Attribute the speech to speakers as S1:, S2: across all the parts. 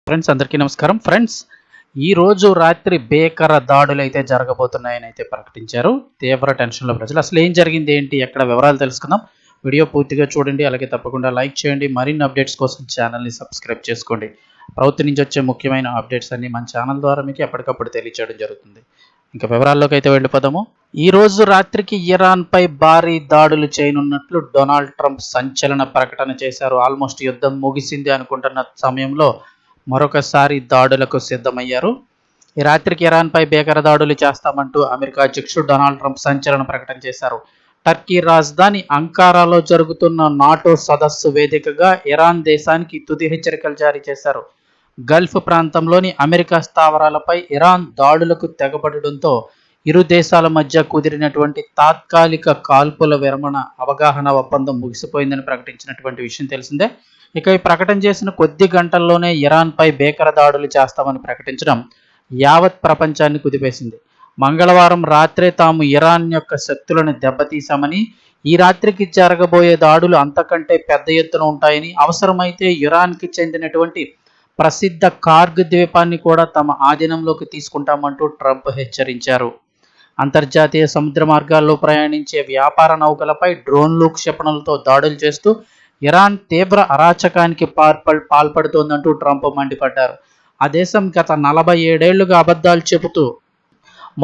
S1: Friends అందరికీ నమస్కారం. Friends ఈ రోజు రాత్రి భీకర దాడులు అయితే జరగబోతున్నాయని అయితే ప్రకటించారు. తీవ్ర టెన్షన్లో ప్రజలు. అసలు ఏం జరిగింది, ఏంటి, ఎక్కడ వివరాలు తెలుసుకుందాం. వీడియో పూర్తిగా చూడండి. అలాగే తప్పకుండా లైక్ చేయండి. మరిన్ని అప్డేట్స్ కోసం ఛానల్ని సబ్స్క్రైబ్ చేసుకోండి. ప్రభుత్వం నుంచి వచ్చే ముఖ్యమైన అప్డేట్స్ అన్ని మన ఛానల్ ద్వారా మీకు ఎప్పటికప్పుడు తెలియచేయడం జరుగుతుంది. ఇంకా వివరాల్లోకి అయితే వెళ్ళిపోదాము. ఈ రోజు రాత్రికి ఇరాన్పై భారీ దాడులు చేయనున్నట్లు డొనాల్డ్ ట్రంప్ సంచలన ప్రకటన చేశారు. ఆల్మోస్ట్ యుద్ధం ముగిసింది అనుకుంటున్న సమయంలో మరొకసారి దాడులకు సిద్ధమయ్యారు. ఈ రాత్రికి ఇరాన్పై భీకర దాడులు చేస్తామంటూ అమెరికా అధ్యక్షుడు డొనాల్డ్ ట్రంప్ సంచలన ప్రకటన చేశారు. టర్కీ రాజధాని అంకారాలో జరుగుతున్న నాటో సదస్సు వేదికగా ఇరాన్ దేశానికి తుది హెచ్చరికలు జారీ చేశారు. గల్ఫ్ ప్రాంతంలోని అమెరికా స్థావరాలపై ఇరాన్ దాడులకు తెగబడడంతో ఇరు దేశాల మధ్య కుదిరినటువంటి తాత్కాలిక కాల్పుల విరమణ అవగాహన ఒప్పందం ముగిసిపోయిందని ప్రకటించినటువంటి విషయం తెలిసిందే. ఇక ఈ ప్రకటన చేసిన కొద్ది గంటల్లోనే ఇరాన్పై భీకర దాడులు చేస్తామని ప్రకటించడం యావత్ ప్రపంచాన్ని కుదిపేసింది. మంగళవారం రాత్రే తాము ఇరాన్ యొక్క శక్తులను దెబ్బతీశామని, ఈ రాత్రికి జరగబోయే దాడులు అంతకంటే పెద్ద ఎత్తున ఉంటాయని, అవసరమైతే ఇరాన్కి చెందినటువంటి ప్రసిద్ధ కార్గ్ ద్వీపాన్ని కూడా తమ ఆధీనంలోకి తీసుకుంటామంటూ ట్రంప్ హెచ్చరించారు. అంతర్జాతీయ సముద్ర మార్గాల్లో ప్రయాణించే వ్యాపార నౌకలపై డ్రోన్లు, క్షిపణులతో దాడులు చేస్తూ ఇరాన్ తీవ్ర అరాచకానికి పాల్పడుతోందంటూ ట్రంప్ మండిపడ్డారు. ఆ దేశం గత 47 ఏళ్లుగా అబద్ధాలు చెబుతూ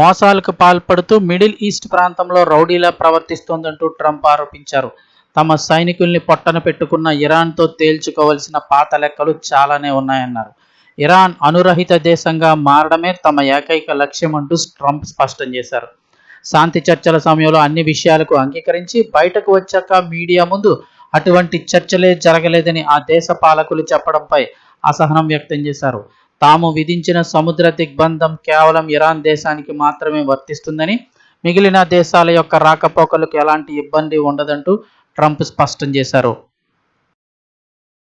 S1: మోసాలకు పాల్పడుతూ మిడిల్ ఈస్ట్ ప్రాంతంలో రౌడీలా ప్రవర్తిస్తోందంటూ ట్రంప్ ఆరోపించారు. తమ సైనికుల్ని పొట్టన పెట్టుకున్న ఇరాన్తో తేల్చుకోవలసిన పాత లెక్కలు చాలానే ఉన్నాయన్నారు. ఇరాన్ అనురహిత దేశంగా మారడమే తమ ఏకైక లక్ష్యం అంటూ ట్రంప్ స్పష్టం చేశారు. శాంతి చర్చల సమయంలో అన్ని విషయాలకు అంగీకరించి బయటకు వచ్చాక మీడియా ముందు అటువంటి చర్చలే జరగలేదని ఆ దేశ పాలకులు చెప్పడంపై అసహనం వ్యక్తం చేశారు. తాము విధించిన సముద్ర దిగ్బంధం కేవలం ఇరాన్ దేశానికి మాత్రమే వర్తిస్తుందని, మిగిలిన దేశాల యొక్క రాకపోకలకు ఎలాంటి ఇబ్బంది ఉండదంటూ ట్రంప్ స్పష్టం చేశారు.